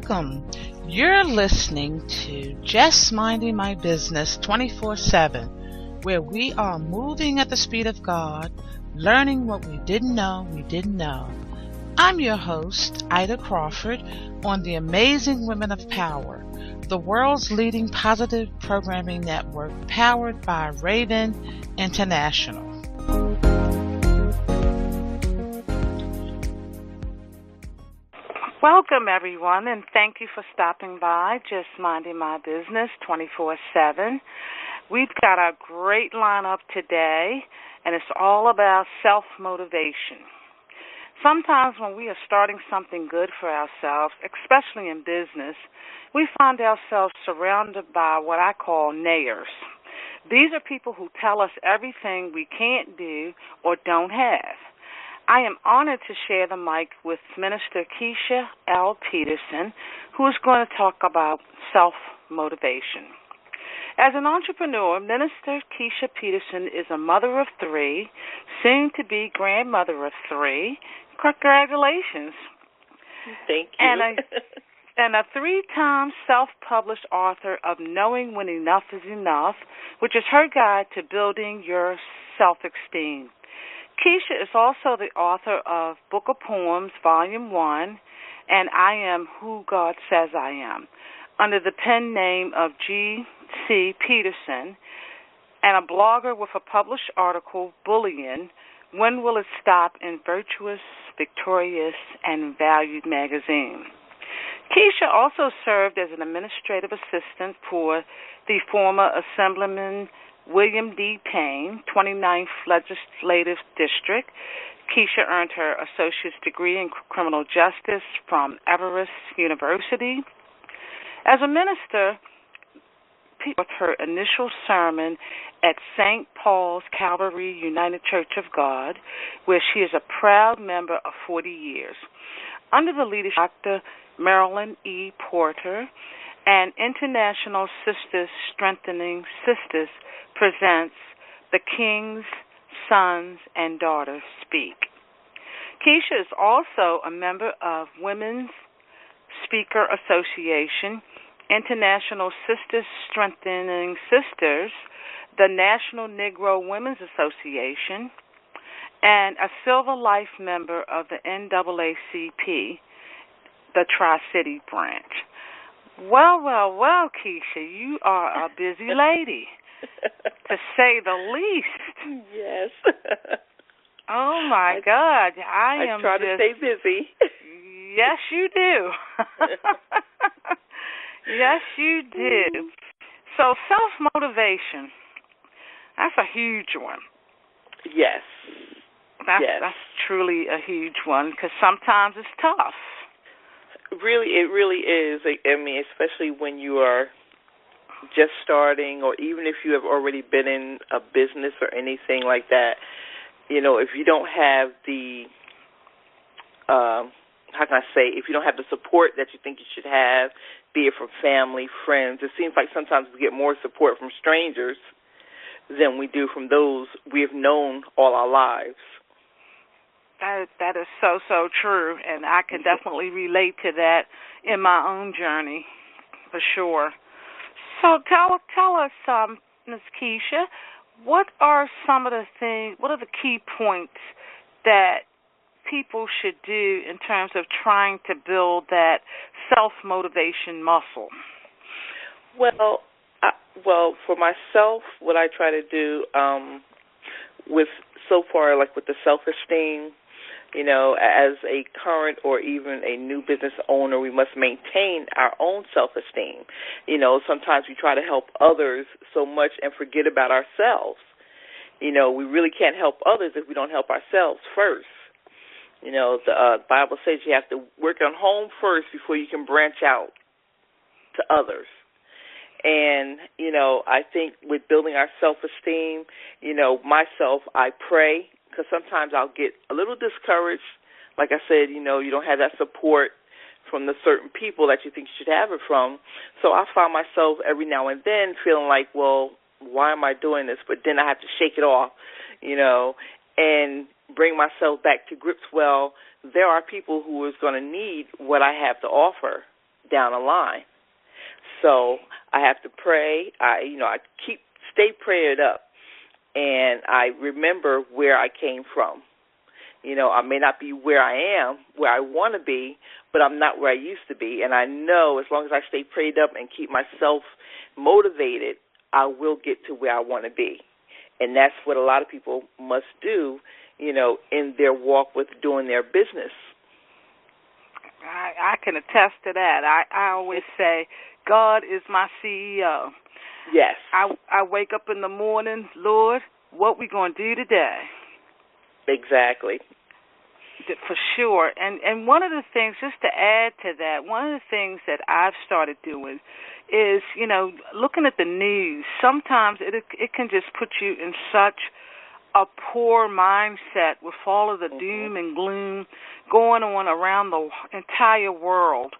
Welcome. You're listening to Just Minding My Business 24/7, where we are moving at the speed of God, learning what we didn't know we didn't know. I'm your host, Ida Crawford, on the Amazing Women of Power, the world's leading positive programming network powered by Raven International. Welcome, everyone, and thank you for stopping by Just Minding My Business 24/7. We've got a great lineup today, and it's all about self-motivation. Sometimes when we are starting something good for ourselves, especially in business, we find ourselves surrounded by what I call nayers. These are people who tell us everything we can't do or don't have. I am honored to share the mic with Minister Keisha L. Peterson, who is going to talk about self-motivation. As an entrepreneur, Minister Keisha Peterson is a mother of three, soon-to-be grandmother of three. Congratulations. Thank you. And a three-time self-published author of Knowing When Enough is Enough, which is her guide to building your self-esteem. Keisha is also the author of Book of Poems, Volume 1, and I Am Who God Says I Am, under the pen name of G.C. Peterson, and a blogger with a published article, Bullying, When Will It Stop, in Virtuous, Victorious, and Valued magazine. Keisha also served as an administrative assistant for the former Assemblyman William D. Payne, 29th Legislative District. Keisha earned her associate's degree in criminal justice from Everest University. As a minister, with her initial sermon at St. Paul's Calvary United Church of God, where she is a proud member of 40 years. Under the leadership of Dr. Marilyn E. Porter, and International Sisters Strengthening Sisters presents The Kings, Sons, and Daughters Speak. Keisha is also a member of Women's Speaker Association, International Sisters Strengthening Sisters, the National Negro Women's Association, and a Silver Life member of the NAACP, the Tri-City branch. Well, Keisha, you are a busy lady, to say the least. Yes. Oh, my God. I try to stay busy. Yes, you do. Yes, you do. So self-motivation, that's a huge one. Yes. That's truly a huge one, because sometimes it's tough. It really is. I mean, especially when you are just starting, or even if you have already been in a business or anything like that, you know, if you don't have the, if you don't have the support that you think you should have, be it from family, friends, it seems like sometimes we get more support from strangers than we do from those we have known all our lives. That is so true, and I can definitely relate to that in my own journey, for sure. So tell us, Ms. Keisha, what are the key points that people should do in terms of trying to build that self-motivation muscle? Well, for myself, what I try to do with the self-esteem, you know, as a current or even a new business owner, we must maintain our own self-esteem. You know, sometimes we try to help others so much and forget about ourselves. You know, we really can't help others if we don't help ourselves first. You know, the Bible says you have to work on home first before you can branch out to others. And, you know, I think with building our self-esteem, you know, myself, I pray, because sometimes I'll get a little discouraged. Like I said, you know, you don't have that support from the certain people that you think you should have it from. So I find myself every now and then feeling like, well, why am I doing this? But then I have to shake it off, you know, and bring myself back to grips. Well, there are people who is going to need what I have to offer down the line. So I have to pray. I stay prayed up, and I remember where I came from. I may not be where I am, where I want to be, but I'm not where I used to be. And I know as long as I stay prayed up and keep myself motivated, I will get to where I want to be. And that's what a lot of people must do, in their walk with doing their business. I can attest to that. I always say, God is my CEO. Yes. I wake up in the morning, Lord, what we going to do today? Exactly. For sure. And one of the things, just to add to that, one of the things that I've started doing is, looking at the news. Sometimes it can just put you in such a poor mindset with all of the doom and gloom going on around the entire world.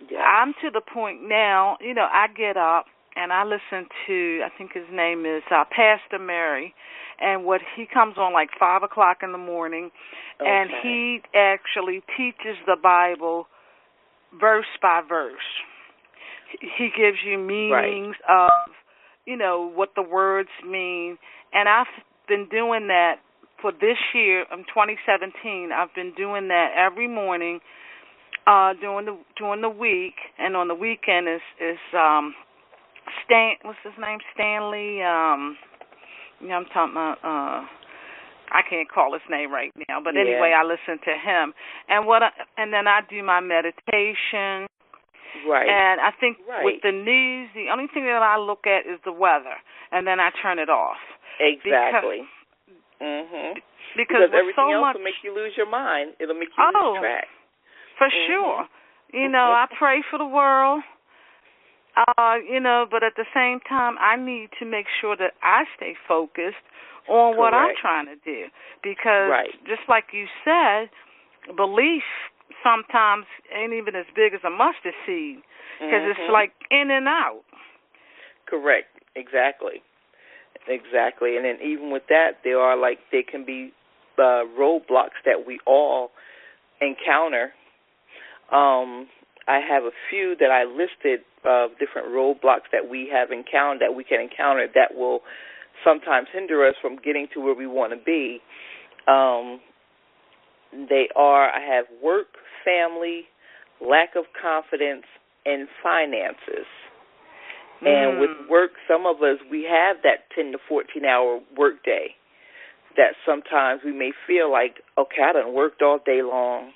Yes. I'm to the point now, I get up and I listen to, I think his name is Pastor Mary, and he comes on like 5 o'clock in the morning, and he actually teaches the Bible verse by verse. He gives you meanings of, what the words mean, and I've been doing that for this year, in 2017. I've been doing that every morning during the week, and on the weekend is what's his name? Stanley. I'm talking about. I can't call his name right now, but anyway, I listen to him, and then I do my meditation. Right. And I think with the news, the only thing that I look at is the weather, and then I turn it off. Exactly. Because everything else will make you lose your mind. It'll make you lose track. For sure. I pray for the world. But at the same time, I need to make sure that I stay focused on what I'm trying to do. Because just like you said, belief sometimes ain't even as big as a mustard seed, because it's like in and out. Correct. Exactly. And then even with that, there can be roadblocks that we all encounter. I have a few that I listed of different roadblocks that we have encountered, that we can encounter, that will sometimes hinder us from getting to where we want to be. I have work, family, lack of confidence, and finances. And with work, some of us, we have that 10 to 14-hour work day that sometimes we may feel like, okay, I done worked all day long.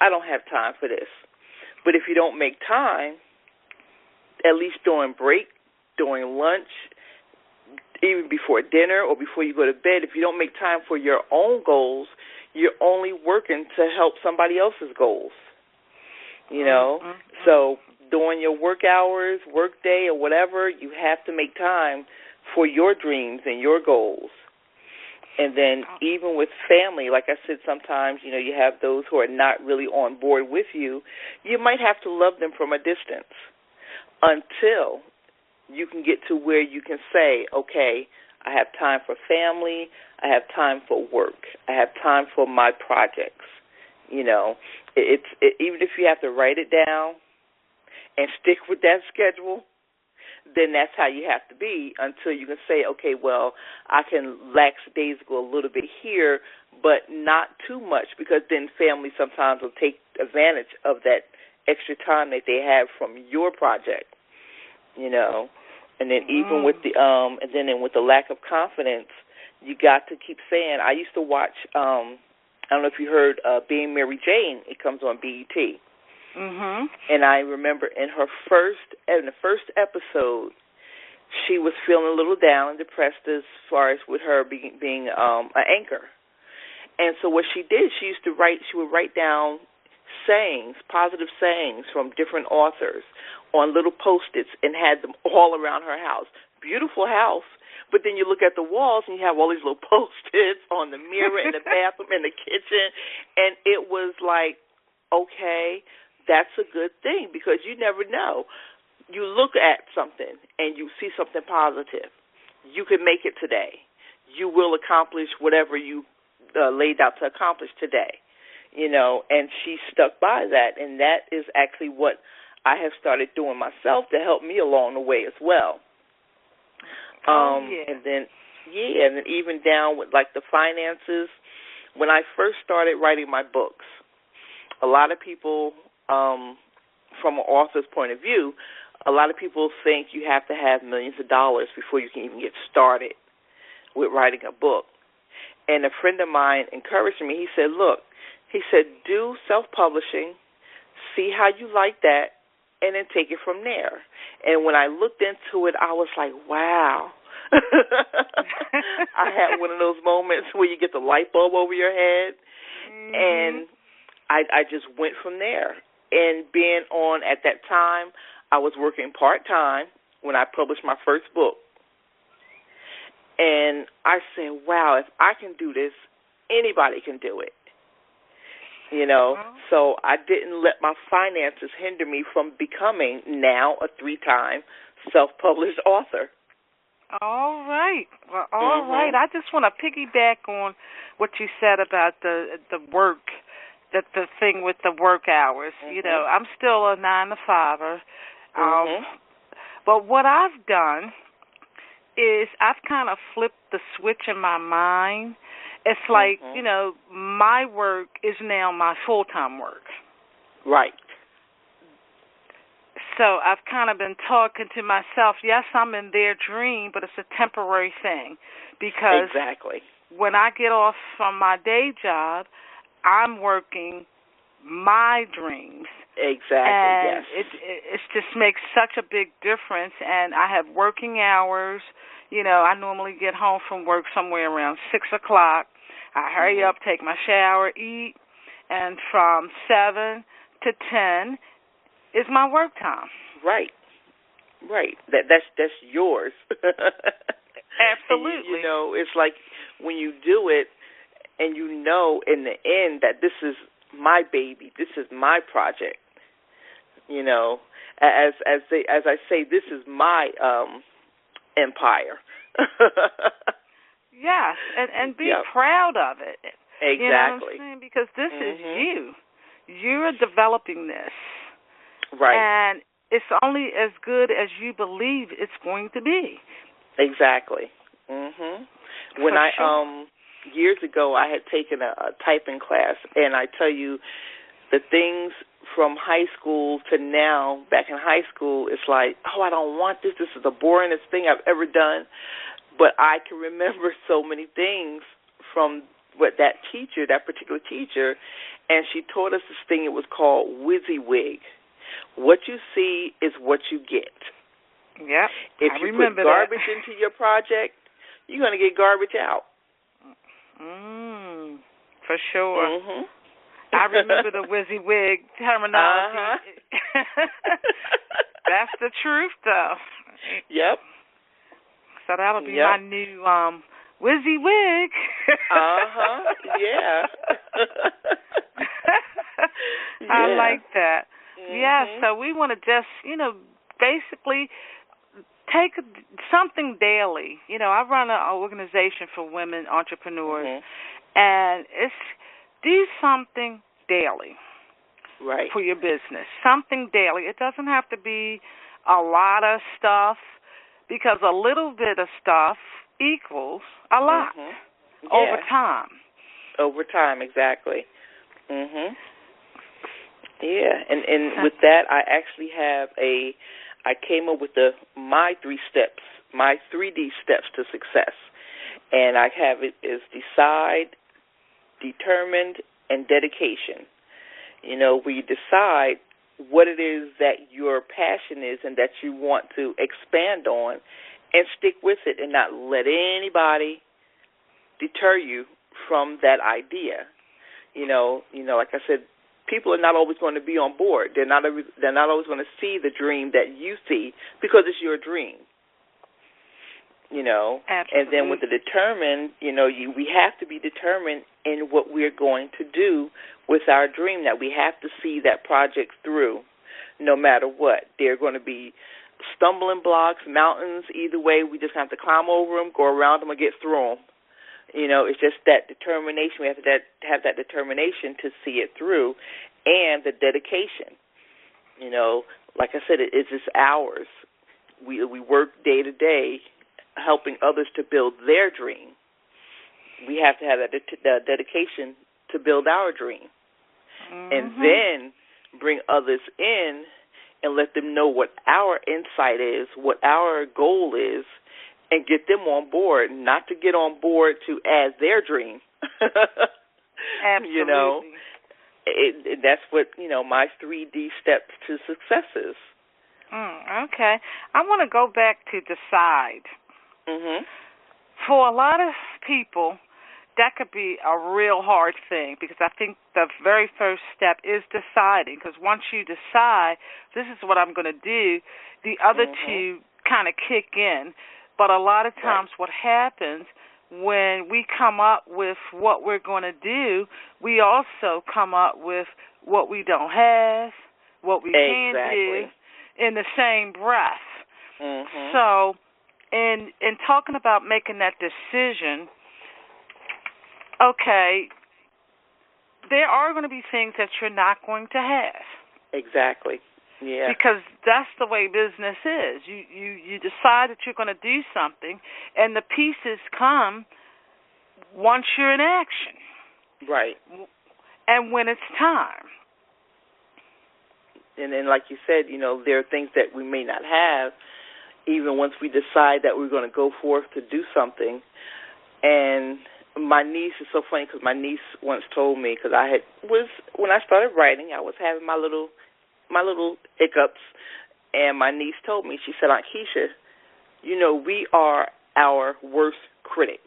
I don't have time for this. But if you don't make time, at least during break, during lunch, even before dinner or before you go to bed, if you don't make time for your own goals, you're only working to help somebody else's goals. So during your work hours, work day, or whatever, you have to make time for your dreams and your goals. And then even with family, like I said, sometimes, you have those who are not really on board with you. You might have to love them from a distance until you can get to where you can say, okay, I have time for family, I have time for work, I have time for my projects. Even if you have to write it down and stick with that schedule, then that's how you have to be until you can say, okay, well, I can lackadaisical a little bit here, but not too much, because then family sometimes will take advantage of that extra time that they have from your project, And then even with the with the lack of confidence, you got to keep saying. I used to watch. I don't know if you heard Being Mary Jane. It comes on BET. And I remember in the first episode, she was feeling a little down and depressed as far as with her being an anchor. And so what she did, she would write down sayings, positive sayings from different authors on little Post-its and had them all around her house. Beautiful house. But then you look at the walls and you have all these little Post-its on the mirror, in the bathroom, in the kitchen. And it was like, okay, that's a good thing, because you never know. You look at something and you see something positive. You can make it today. You will accomplish whatever you laid out to accomplish today. And she stuck by that, and that is actually what I have started doing myself to help me along the way as well. Yeah. And then even down with like the finances. When I first started writing my books, a lot of people, from an author's point of view, a lot of people think you have to have millions of dollars before you can even get started with writing a book. And a friend of mine encouraged me. He said, look, do self-publishing, see how you like that, and then take it from there. And when I looked into it, I was like, wow. I had one of those moments where you get the light bulb over your head, and I just went from there. And being on at that time, I was working part-time when I published my first book. And I said, wow, if I can do this, anybody can do it. You know, so I didn't let my finances hinder me from becoming now a 3-time self-published author. All right. Well, all right. I just want to piggyback on what you said about the work, the thing with the work hours. You know, I'm still a 9-to-5er. But what I've done is I've kind of flipped the switch in my mind. It's like, you know, my work is now my full-time work. Right. So I've kind of been talking to myself, yes, I'm in their dream, but it's a temporary thing. Because when I get off from my day job, I'm working my dreams. And it just makes such a big difference. And I have working hours. You know, I normally get home from work somewhere around 6 o'clock. I hurry up, take my shower, eat, and from 7 to 10 is my work time. Right. That's yours. Absolutely. And you know, it's like when you do it, and you know in the end that this is my baby, this is my project. You know, as I say, this is my empire. Yes, and be proud of it. Exactly. You know what I'm saying? Because this is you. You're developing this. Right. And it's only as good as you believe it's going to be. Exactly. When years ago, I had taken a typing class, and I tell you, the things from high school to now, back in high school, it's like, oh, I don't want this. This is the boringest thing I've ever done. But I can remember so many things from that particular teacher, and she taught us this thing. It was called WYSIWYG. What you see is what you get. Yeah, if you put garbage into your project, you're going to get garbage out. For sure. I remember the WYSIWYG terminology. That's the truth, though. Yep. So that'll be my new WYSIWYG. Yeah. I like that. Yeah, so we want to just, basically take something daily. I run an organization for women entrepreneurs, and it's do something daily for your business, something daily. It doesn't have to be a lot of stuff, because a little bit of stuff equals a lot over time. Over time, exactly. Yeah, and with that, I actually have I came up with my 3 steps, my 3D steps to success. And I have it as decide, determined, and dedication. Where you decide what it is that your passion is and that you want to expand on, and stick with it and not let anybody deter you from that idea. Like I said, people are not always going to be on board. They're not always going to see the dream that you see, because it's your dream. Absolutely. And then with the determined, we have to be determined in what we're going to do with our dream. That we have to see that project through, no matter what. There are going to be stumbling blocks, mountains. Either way, we just have to climb over them, go around them, or get through them. It's just that determination. We have to have that determination to see it through, and the dedication. You know, like I said, it's just ours. We work day to day, helping others to build their dream. We have to have that dedication to build our dream, and then bring others in and let them know what our insight is, what our goal is, and get them on board. Not to get on board to add their dream. Absolutely. You know, that's what, my 3D steps to success is. Okay. I want to go back to decide. Mhm. For a lot of people, that could be a real hard thing, because I think the very first step is deciding, because once you decide, this is what I'm going to do, the other two kind of kick in. But a lot of times what happens when we come up with what we're going to do, we also come up with what we don't have, what we can do in the same breath. So in talking about making that decision, okay, there are going to be things that you're not going to have. Exactly. Yeah. Because that's the way business is. You decide that you're going to do something, and the pieces come once you're in action. Right. And when it's time. And then, like you said, there are things that we may not have, even once we decide that we're going to go forth to do something. And my niece is so funny, because my niece once told me, because when I started writing, I was having my little hiccups, and my niece told me, she said, Aunt Keisha, we are our worst critic.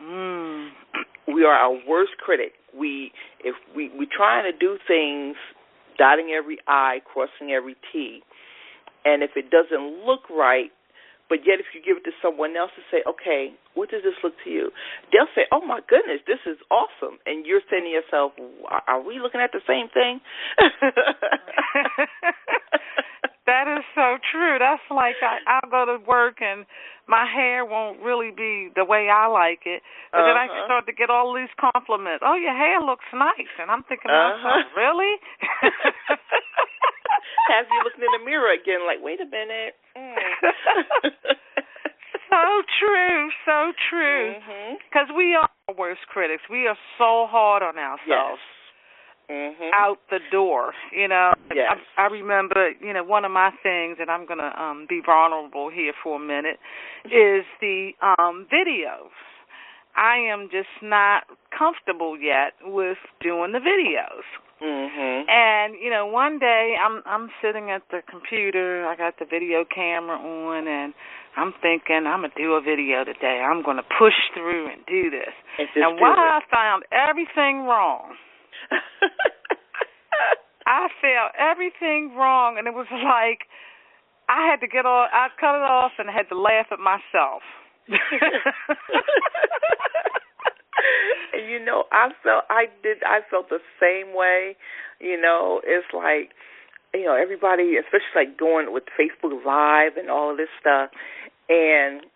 We are our worst critic. We trying to do things, dotting every I, crossing every T, and if it doesn't look right, but yet if you give it to someone else to say, okay, what does this look to you? They'll say, oh, my goodness, this is awesome. And you're saying to yourself, are we looking at the same thing? That is so true. That's like I'll go to work and my hair won't really be the way I like it. But then I start to get all these compliments. Oh, your hair looks nice. And I'm thinking to myself, really? Have you looking in the mirror again, like, wait a minute. So true, so true. Because we are our worst critics. We are so hard on ourselves. Yes. Out the door, Yes. I remember, one of my things, and I'm going to be vulnerable here for a minute, is the videos. I am just not comfortable yet with doing the videos. And, one day I'm sitting at the computer, I got the video camera on, and I'm thinking, I'm going to do a video today. I'm going to push through and do this. And while I found everything wrong, I felt everything wrong, and it was like I had to I cut it off and I had to laugh at myself. I felt the same way. It's like, everybody, especially like going with Facebook Live and all of this stuff, and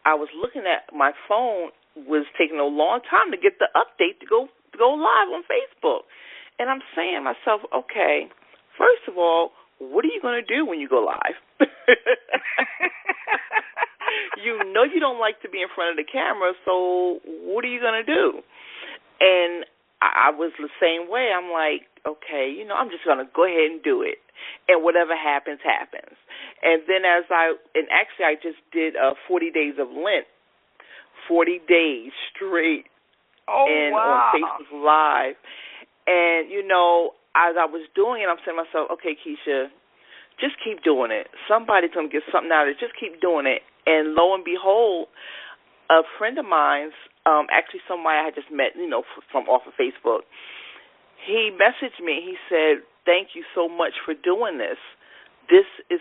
I was looking at my phone was taking a long time to get the update to go live on Facebook. And I'm saying to myself, okay, first of all, what are you going to do when you go live? You don't like to be in front of the camera, so what are you going to do? And I was the same way. I'm like, okay, I'm just going to go ahead and do it. And whatever happens, happens. And then actually I just did 40 days of Lent, 40 days straight. On Facebook Live. And, as I was doing it, I'm saying to myself, okay, Keisha, just keep doing it. Somebody's going to get something out of it. Just keep doing it. And lo and behold, a friend of mine's, actually somebody I had just met, from off of Facebook, he messaged me. He said, thank you so much for doing this. This is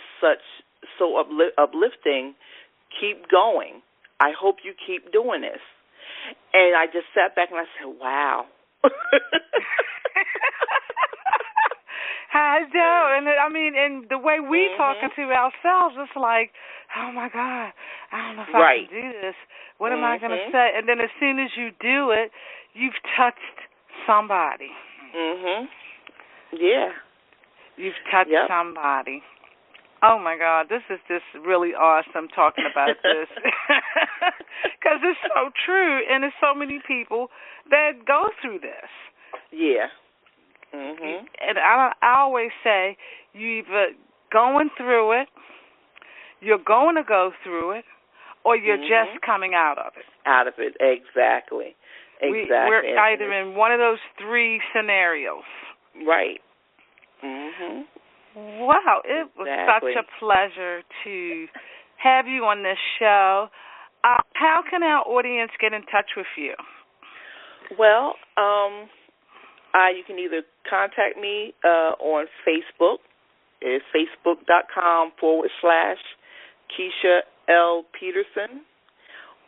so uplifting. Keep going. I hope you keep doing this. And I just sat back and I said, wow. I know. And the way we talking to ourselves, it's like, oh, my God, I don't know if I can do this. What am I going to say? And then as soon as you do it, you've touched somebody. Yeah. You've touched somebody. Oh, my God, this is just really awesome talking about this. Because it's so true, and there's so many people that go through this. Yeah. Mhm. And I always say, you're either going through it, you're going to go through it, or you're just coming out of it. Out of it, exactly. We're either in one of those three scenarios. Right. Mhm. Wow, it was such a pleasure to have you on this show. How can our audience get in touch with you? Well, you can either contact me on Facebook. It's facebook.com/Keisha L. Peterson,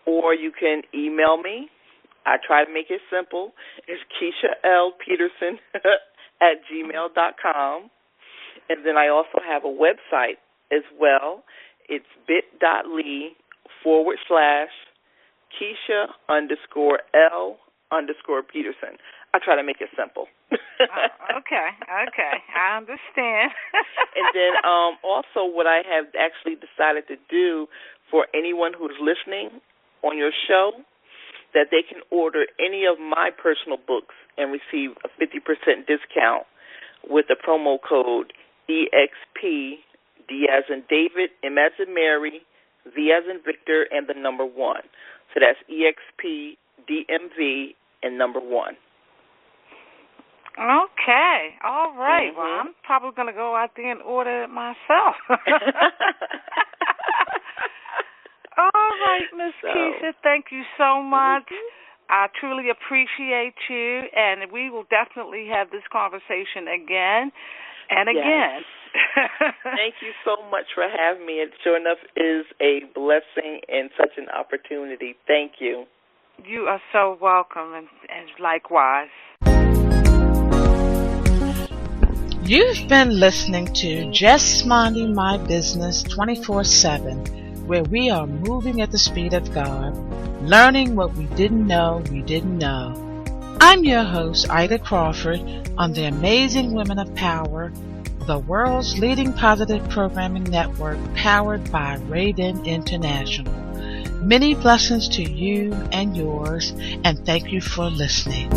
or you can email me. I try to make it simple. It's Keisha L. Peterson @gmail.com. And then I also have a website as well. It's bit.ly/Keisha_L_Peterson. I try to make it simple. Okay. I understand. And then also what I have actually decided to do for anyone who's listening on your show, that they can order any of my personal books and receive a 50% discount with the promo code EXP, D as in David, M as in Mary, V as in Victor, and the number 1. So that's EXP, DMV, and number 1. Okay. All right. Well, I'm probably going to go out there and order it myself. All right, Miss Keisha, thank you so much. I truly appreciate you, and we will definitely have this conversation again and again. Thank you so much for having me. It sure enough is a blessing and such an opportunity. Thank you. You are so welcome, and likewise. You've been listening to Just Minding My Business 24/7, where we are moving at the speed of God, learning what we didn't know we didn't know. I'm your host, Ida Crawford, on the Amazing Women of Power, the world's leading positive programming network powered by Raven International. Many blessings to you and yours, and thank you for listening.